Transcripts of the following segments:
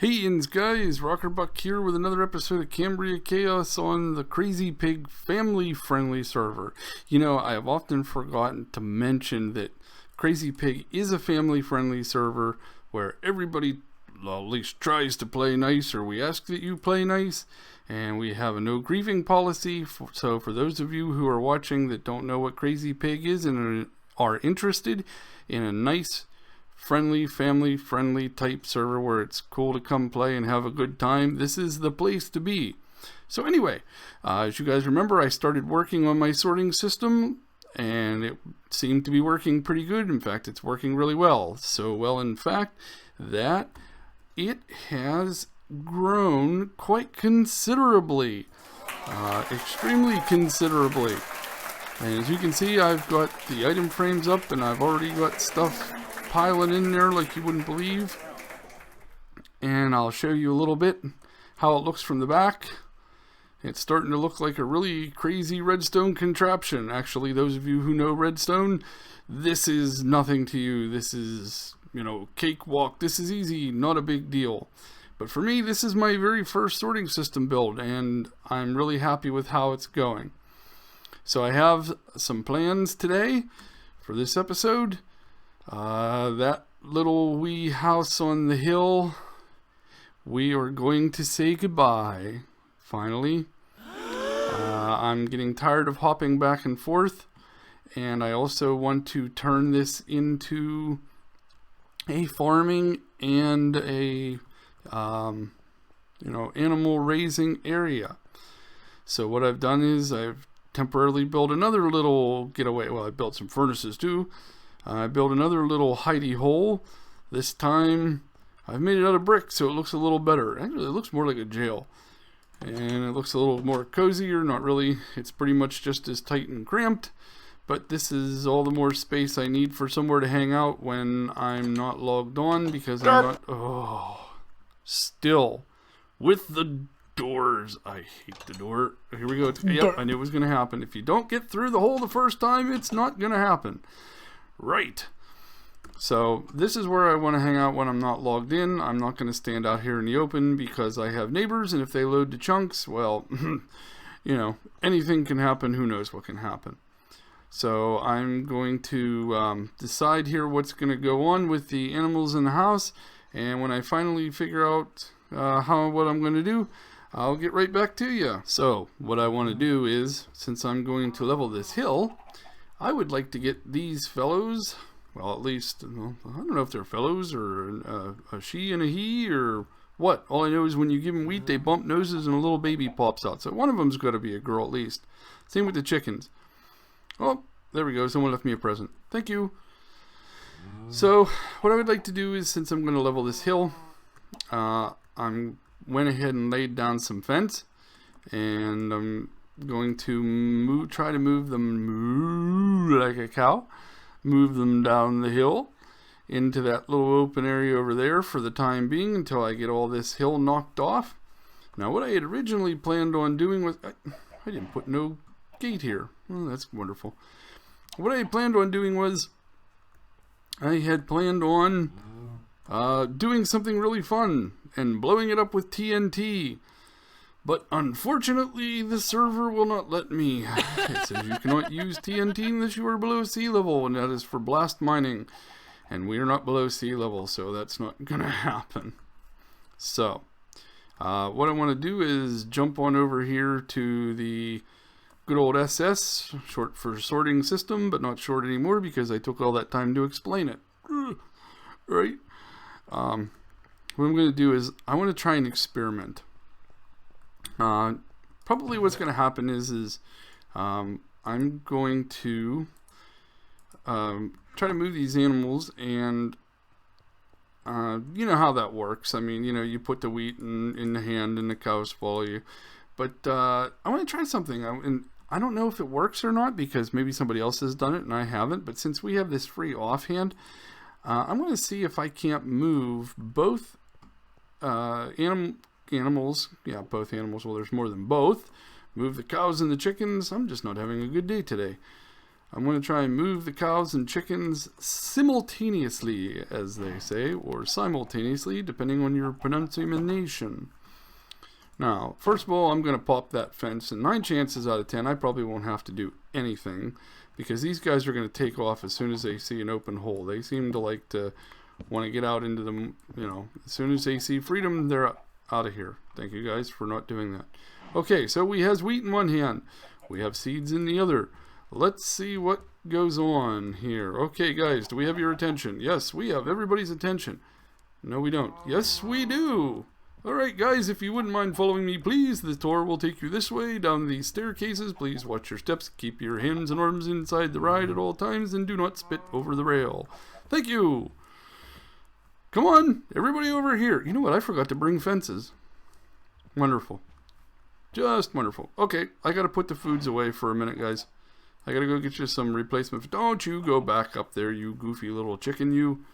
Hey ins guys, Rockerbuck here with another episode of Cambria Chaos on the Crazy Pig family friendly server. You know, I have often forgotten to mention that Crazy Pig is a family friendly server where everybody at least tries to play nice, or we ask that you play nice, and we have a no grieving policy. So for those of you who are watching that don't know what Crazy Pig is and are interested in a nice friendly, family friendly type server where it's cool to come play and have a good time, this is the place to be. So anyway, as you guys remember, I started working on my sorting system and it seemed to be working pretty good. In fact, it's working really well. So well, in fact, that it has grown quite considerably, extremely considerably. And as you can see, I've got the item frames up and I've already got stuff piling in there like you wouldn't believe. And I'll show you a little bit how it looks from the back. It's starting to look like a really crazy redstone contraption. Actually, those of you who know redstone, this is nothing to you. This is, cakewalk. This is easy, not a big deal. But for me, this is my very first sorting system build, and I'm really happy with how it's going. So I have some plans today for this episode. That little wee house on the hill, we are going to say goodbye, finally. I'm getting tired of hopping back and forth, and I also want to turn this into a farming and a, animal raising area. So what I've done is I've temporarily built another little getaway. Well, I built some furnaces too. I built another little hidey hole. This time I've made it out of brick, so it looks a little better. Actually, it looks more like a jail. And it looks a little more cozier. Not really. It's pretty much just as tight and cramped. But this is all the more space I need for somewhere to hang out when I'm not logged on, because I'm not... Oh, still. With the doors. I hate the door. Here we go. Yep, I knew it was going to happen. If you don't get through the hole the first time, it's not going to happen. Right. So this is where I want to hang out when I'm not logged in. I'm not going to stand out here in the open because I have neighbors, and if they load to chunks, well, anything can happen. Who knows what can happen. So I'm going to decide here what's going to go on with the animals in the house, and when I finally figure out what I'm going to do, I'll get right back to you. So what I want to do is, since I'm going to level this hill, I would like to get these fellows, well, at least, I don't know if they're fellows or a she and a he or what. All I know is when you give them wheat, they bump noses and a little baby pops out. So one of them's got to be a girl at least. Same with the chickens. Oh, there we go. Someone left me a present. Thank you. So what I would like to do is, since I'm going to level this hill, went ahead and laid down some fence, and I'm going to try to move them like a cow, move them down the hill into that little open area over there for the time being until I get all this hill knocked off. Now what I had originally planned on doing was, I didn't put no gate here. Oh, that's wonderful. What I had planned on doing was, I had planned on doing something really fun and blowing it up with TNT. But unfortunately, the server will not let me. It says you cannot use TNT unless you are below sea level, and that is for blast mining. And we are not below sea level, so that's not going to happen. So, what I want to do is jump on over here to the good old SS, short for sorting system, but not short anymore because I took all that time to explain it. Right? What I'm going to do is, I want to try and experiment. Probably what's going to happen is I'm going to try to move these animals, and you know how that works. I mean, you put the wheat in the hand and the cows follow you. But I want to try something, and I don't know if it works or not because maybe somebody else has done it and I haven't. But since we have this free offhand, I'm going to see if I can't move both animals, both animals, well, there's more than both, move the cows and the chickens. I'm just not having a good day today. I'm going to try and move the cows and chickens simultaneously, as they say, or simultaneously, depending on your pronunciation. Now, first of all, I'm going to pop that fence, and 9 chances out of 10, I probably won't have to do anything, because these guys are going to take off as soon as they see an open hole. They seem to like to want to get out into them, you know, as soon as they see freedom, they're out of here. Thank you guys for not doing that. Okay, so we has wheat in one hand. We have seeds in the other. Let's see what goes on here. Okay, guys, do we have your attention? Yes, we have everybody's attention. No, we don't. Yes, we do. Alright, guys, if you wouldn't mind following me, please. The tour will take you this way, down these staircases. Please watch your steps. Keep your hands and arms inside the ride at all times, and do not spit over the rail. Thank you. Come on, everybody over here. You know what? I forgot to bring fences. Wonderful. Just wonderful. Okay, I gotta put the foods away for a minute, guys. I gotta go get you some replacement. Don't you go back up there, you goofy little chicken, you.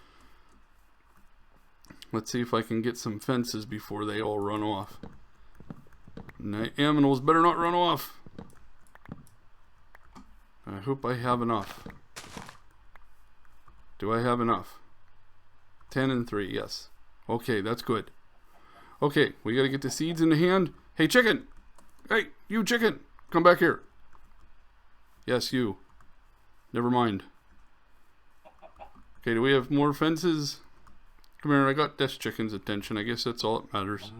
Let's see if I can get some fences before they all run off. Aminals better not run off. I hope I have enough. Do I have enough? 10 and 3, yes. Okay, that's good. Okay, we gotta get the seeds in the hand. Hey, chicken! Hey, you chicken! Come back here. Yes, you. Never mind. Okay, do we have more fences? Come here, I got this chicken's attention. I guess that's all that matters.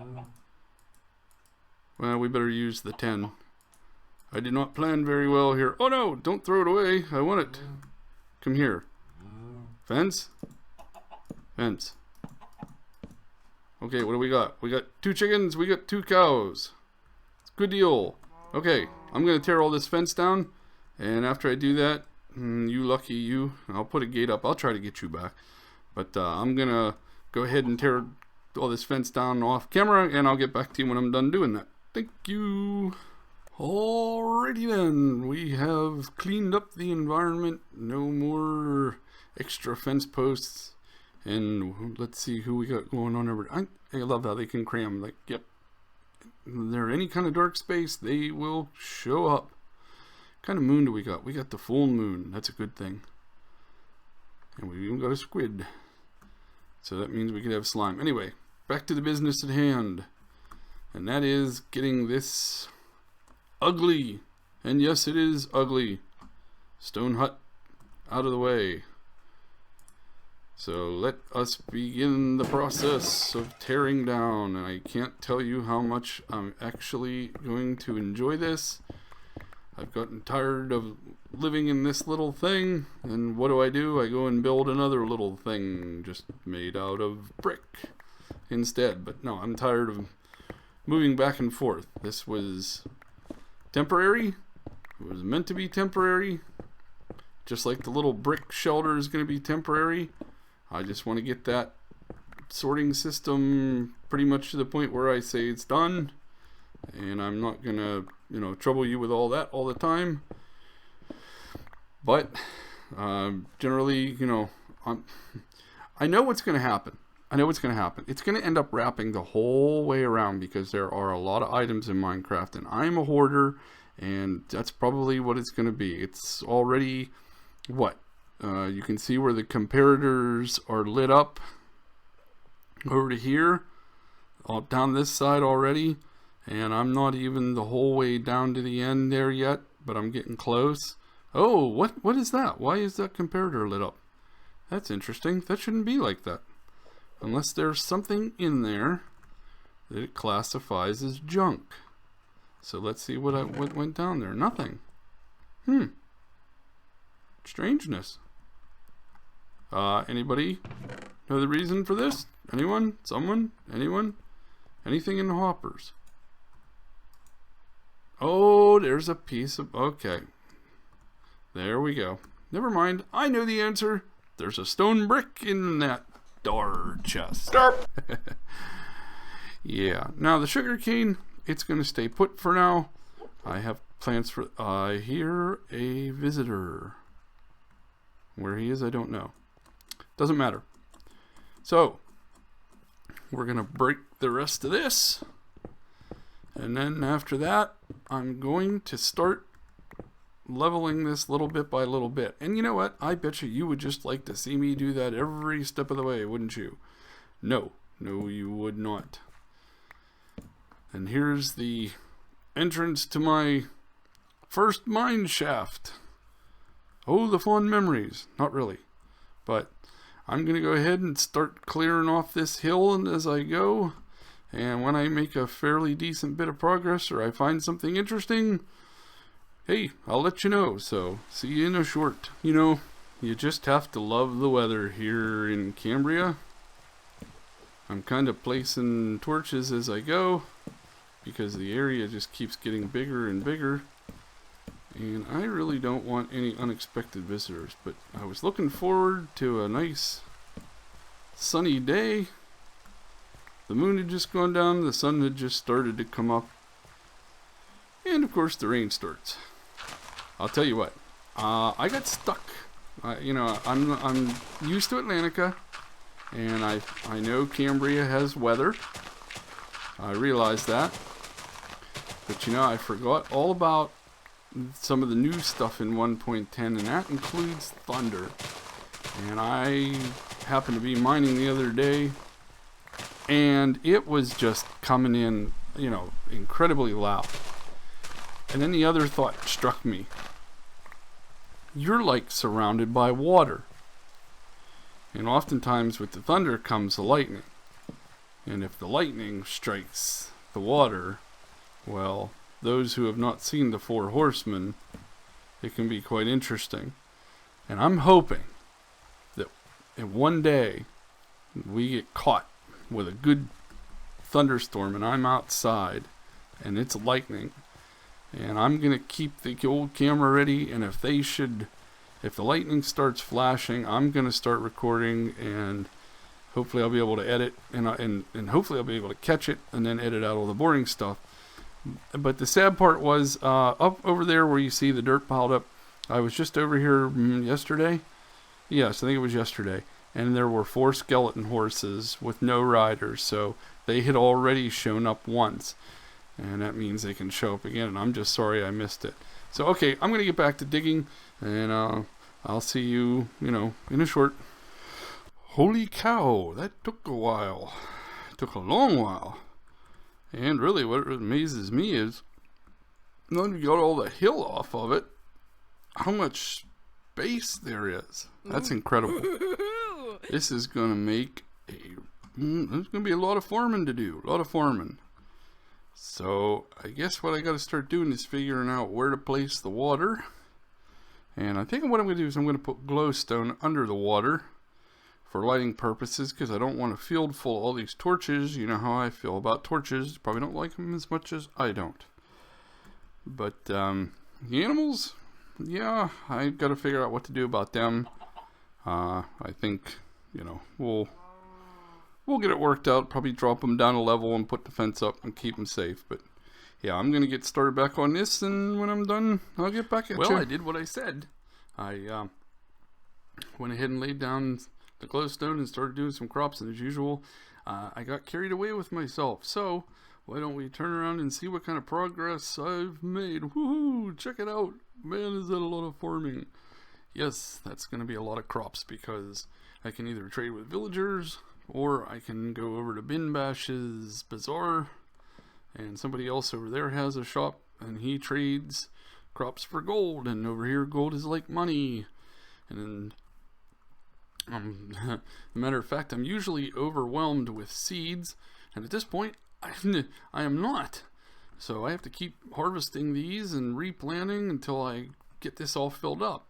Well, we better use the 10. I did not plan very well here. Oh no, don't throw it away. I want it. Come here. Fence? Fence. Okay, what do we got? We got 2 chickens, we got 2 cows. It's a good deal. Okay, I'm going to tear all this fence down. And after I do that, you lucky you, I'll put a gate up. I'll try to get you back. But I'm going to go ahead and tear all this fence down off camera, and I'll get back to you when I'm done doing that. Thank you. Alrighty then, we have cleaned up the environment. No more extra fence posts. And let's see who we got going on over there. I love how they can cram. Like, yep. If there's any kind of dark space, they will show up. What kind of moon do we got? We got the full moon. That's a good thing. And we even got a squid. So that means we could have slime. Anyway, back to the business at hand. And that is getting this ugly. And yes, it is ugly. Stone hut out of the way. So let us begin the process of tearing down. And I can't tell you how much I'm actually going to enjoy this. I've gotten tired of living in this little thing, and what do? I go and build another little thing just made out of brick instead. But no, I'm tired of moving back and forth. This was temporary. It was meant to be temporary. Just like the little brick shelter is going to be temporary. I just want to get that sorting system pretty much to the point where I say it's done. And I'm not going to, trouble you with all that all the time. But generally, I know what's going to happen. It's going to end up wrapping the whole way around because there are a lot of items in Minecraft, and I'm a hoarder, and that's probably what it's going to be. It's already, you can see where the comparators are lit up over to here, all down this side already. And I'm not even the whole way down to the end there yet, but I'm getting close. Oh, what is that? Why is that comparator lit up? That's interesting. That shouldn't be like that. Unless there's something in there that it classifies as junk. So let's see what went down there. Nothing. Strangeness. Anybody know the reason for this? Anyone? Someone? Anyone? Anything in the hoppers? Oh, there's a piece of... Okay. There we go. Never mind. I know the answer. There's a stone brick in that door chest. Yeah. Now, the sugar cane, it's going to stay put for now. I have plans for... I hear a visitor. Where he is, I don't know. Doesn't matter. So, we're going to break the rest of this. And then after that, I'm going to start leveling this little bit by little bit. And you know what? I bet you would just like to see me do that every step of the way, wouldn't you? No, you would not. And here's the entrance to my first mine shaft. Oh, the fond memories. Not really. But I'm going to go ahead and start clearing off this hill as I go. And when I make a fairly decent bit of progress or I find something interesting, hey, I'll let you know. So, see you in a short. You know, you just have to love the weather here in Cambria. I'm kind of placing torches as I go because the area just keeps getting bigger and bigger. And I really don't want any unexpected visitors, but I was looking forward to a nice sunny day. The moon had just gone down, the sun had just started to come up, and of course the rain starts. I'll tell you what, I got stuck. I'm used to Atlantica, and I know Cambria has weather. I realize that, but I forgot all about some of the new stuff in 1.10, and that includes thunder. And I happened to be mining the other day, and it was just coming in, incredibly loud. And then the other thought struck me. You're like surrounded by water. And oftentimes with the thunder comes the lightning. And if the lightning strikes the water, well, those who have not seen the Four Horsemen, it can be quite interesting. And I'm hoping that in one day we get caught with a good thunderstorm and I'm outside and it's lightning. And I'm going to keep the old camera ready, and if the lightning starts flashing, I'm going to start recording, and hopefully I'll be able to edit, and hopefully I'll be able to catch it and then edit out all the boring stuff. But the sad part was, up over there where you see the dirt piled up, I was just over here yesterday. Yes, I think it was yesterday. And there were 4 skeleton horses with no riders, so they had already shown up once. And that means they can show up again, and I'm just sorry I missed it. So, okay, I'm going to get back to digging, and I'll see you, in a short. Holy cow, that took a while. It took a long while. And really, what amazes me is, now that we got all the hill off of it, how much space there is. That's incredible. This is going to make there's going to be a lot of farming to do. A lot of farming. So, I guess what I got to start doing is figuring out where to place the water. And I think what I'm going to do is I'm going to put glowstone under the water for lighting purposes, because I don't want a field full of all these torches. You know how I feel about torches. You probably don't like them as much as I don't. But the animals, yeah, I've got to figure out what to do about them. I think, we'll get it worked out. Probably drop them down a level and put the fence up and keep them safe. But yeah, I'm going to get started back on this, and when I'm done, I'll get back at you. Well, I did what I said. I went ahead and laid down the glowstone and started doing some crops, and as usual, I got carried away with myself. So why don't we turn around and see what kind of progress I've made. Woohoo! Check it out. Man, is that a lot of farming. Yes, that's going to be a lot of crops, because I can either trade with villagers, or I can go over to Bin Bash's Bazaar, and somebody else over there has a shop, and he trades crops for gold, and over here gold is like money. And as a matter of fact, I'm usually overwhelmed with seeds, and at this point, I am not. So I have to keep harvesting these and replanting until I get this all filled up.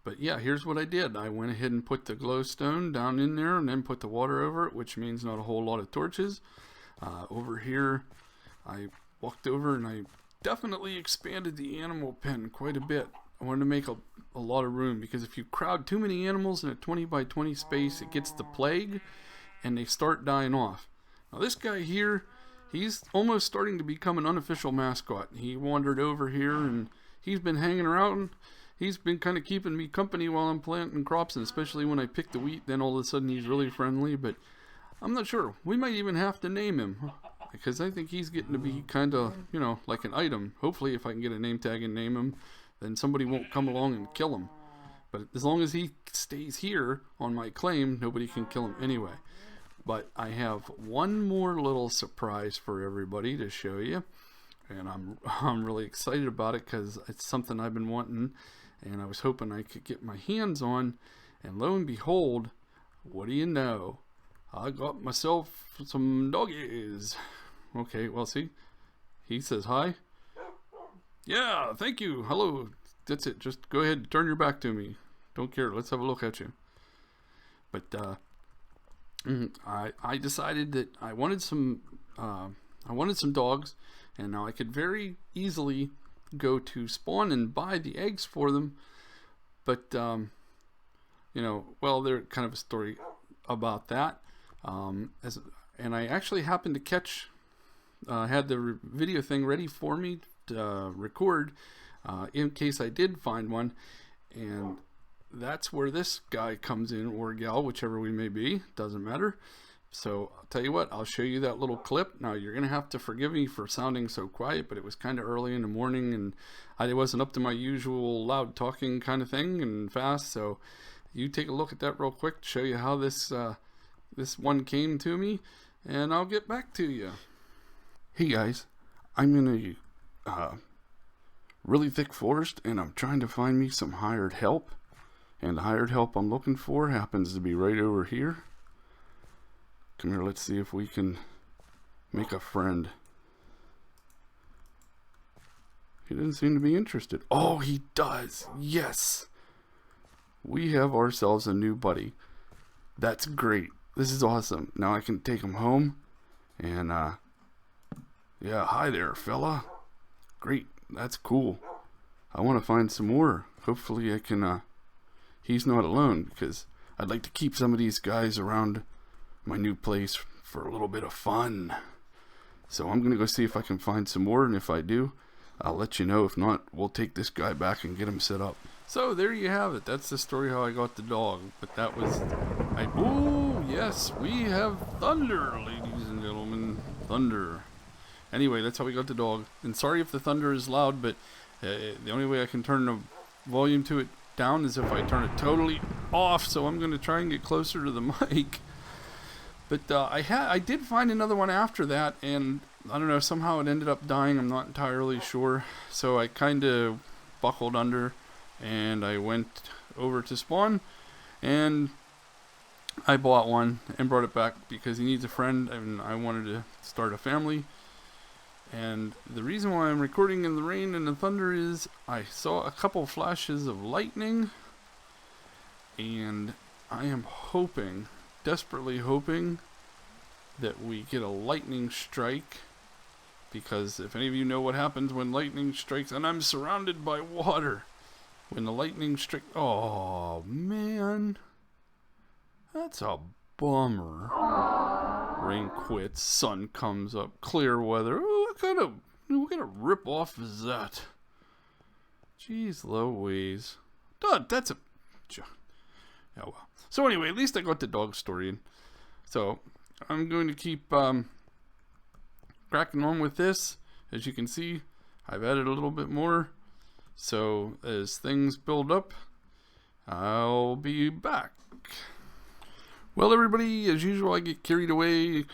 But yeah, here's what I did. I went ahead and put the glowstone down in there and then put the water over it, which means not a whole lot of torches. Over here, I walked over and I definitely expanded the animal pen quite a bit. I wanted to make a lot of room, because if you crowd too many animals in a 20 by 20 space, it gets the plague and they start dying off. Now this guy here, he's almost starting to become an unofficial mascot. He wandered over here and he's been hanging around. He's been kind of keeping me company while I'm planting crops, and especially when I pick the wheat, then all of a sudden he's really friendly. But I'm not sure. We might even have to name him, because I think he's getting to be kind of, like an item. Hopefully, if I can get a name tag and name him, then somebody won't come along and kill him. But as long as he stays here on my claim, nobody can kill him anyway. But I have one more little surprise for everybody to show you, and I'm really excited about it because it's something I've been wanting, and I was hoping I could get my hands on. And lo and behold, what do you know? I got myself some doggies. Okay, well, see, he says hi. Yeah, thank you. Hello. That's it. Just go ahead and turn your back to me. Don't care. Let's have a look at you. But I decided that I wanted some dogs, and now I could very easily go to Spawn and buy the eggs for them. But you know, well, there's kind of a story about that. And I actually happened to catch, had the video thing ready for me to record in case I did find one, and that's where this guy comes in, or gal, whichever we may be, doesn't matter. So I'll tell you what, I'll show you that little clip. Now you're gonna have to forgive me for sounding so quiet, but it was kind of early in the morning and I wasn't up to my usual loud talking kind of thing and fast. So you take a look at that real quick to show you how this one came to me, and I'll get back to you. Hey guys, I'm in a really thick forest, and I'm trying to find me some hired help. And the hired help I'm looking for happens to be right over here. Come here, let's see if we can make a friend. He doesn't seem to be interested. Oh, he does. Yes. We have ourselves a new buddy. That's great. This is awesome. Now I can take him home. And, yeah, hi there, fella. Great. That's cool. I want to find some more. Hopefully I can, he's not alone, because I'd like to keep some of these guys around my new place for a little bit of fun. So I'm going to go see if I can find some more, and if I do, I'll let you know. If not, we'll take this guy back and get him set up. So there you have it. That's the story how I got the dog. But that was... Oh, yes, we have thunder, ladies and gentlemen. Thunder. Anyway, that's how we got the dog. And sorry if the thunder is loud, but the only way I can turn the volume to it down is if I turn it totally off. So I'm going to try and get closer to the mic. But I did find another one after that, and I don't know, somehow it ended up dying. I'm not entirely sure. So I kind of buckled under, and I went over to Spawn, and I bought one and brought it back because he needs a friend, and I wanted to start a family. And the reason why I'm recording in the rain and the thunder is I saw a couple flashes of lightning, and I am hoping, desperately hoping, that we get a lightning strike, because if any of you know what happens when lightning strikes, and I'm surrounded by water, when the lightning strike, oh man, that's a bummer. Rain quits, sun comes up, clear weather. Oh, what kind of rip off is that? Jeez Louise. That's a... Oh well. So anyway, at least I got the dog story in. So I'm going to keep cracking on with this. As you can see, I've added a little bit more. So as things build up, I'll be back. Well, everybody, as usual, I get carried away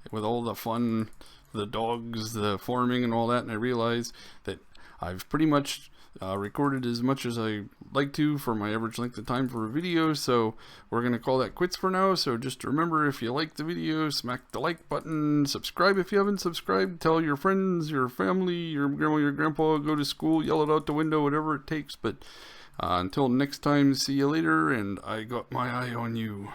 with all the fun, the dogs, the farming and all that, and I realize that I've pretty much recorded as much as I like to for my average length of time for a video, so we're going to call that quits for now. So just remember, if you like the video, smack the like button, subscribe if you haven't subscribed, tell your friends, your family, your grandma, your grandpa, go to school, yell it out the window, whatever it takes. But until next time, see you later, and I got my eye on you.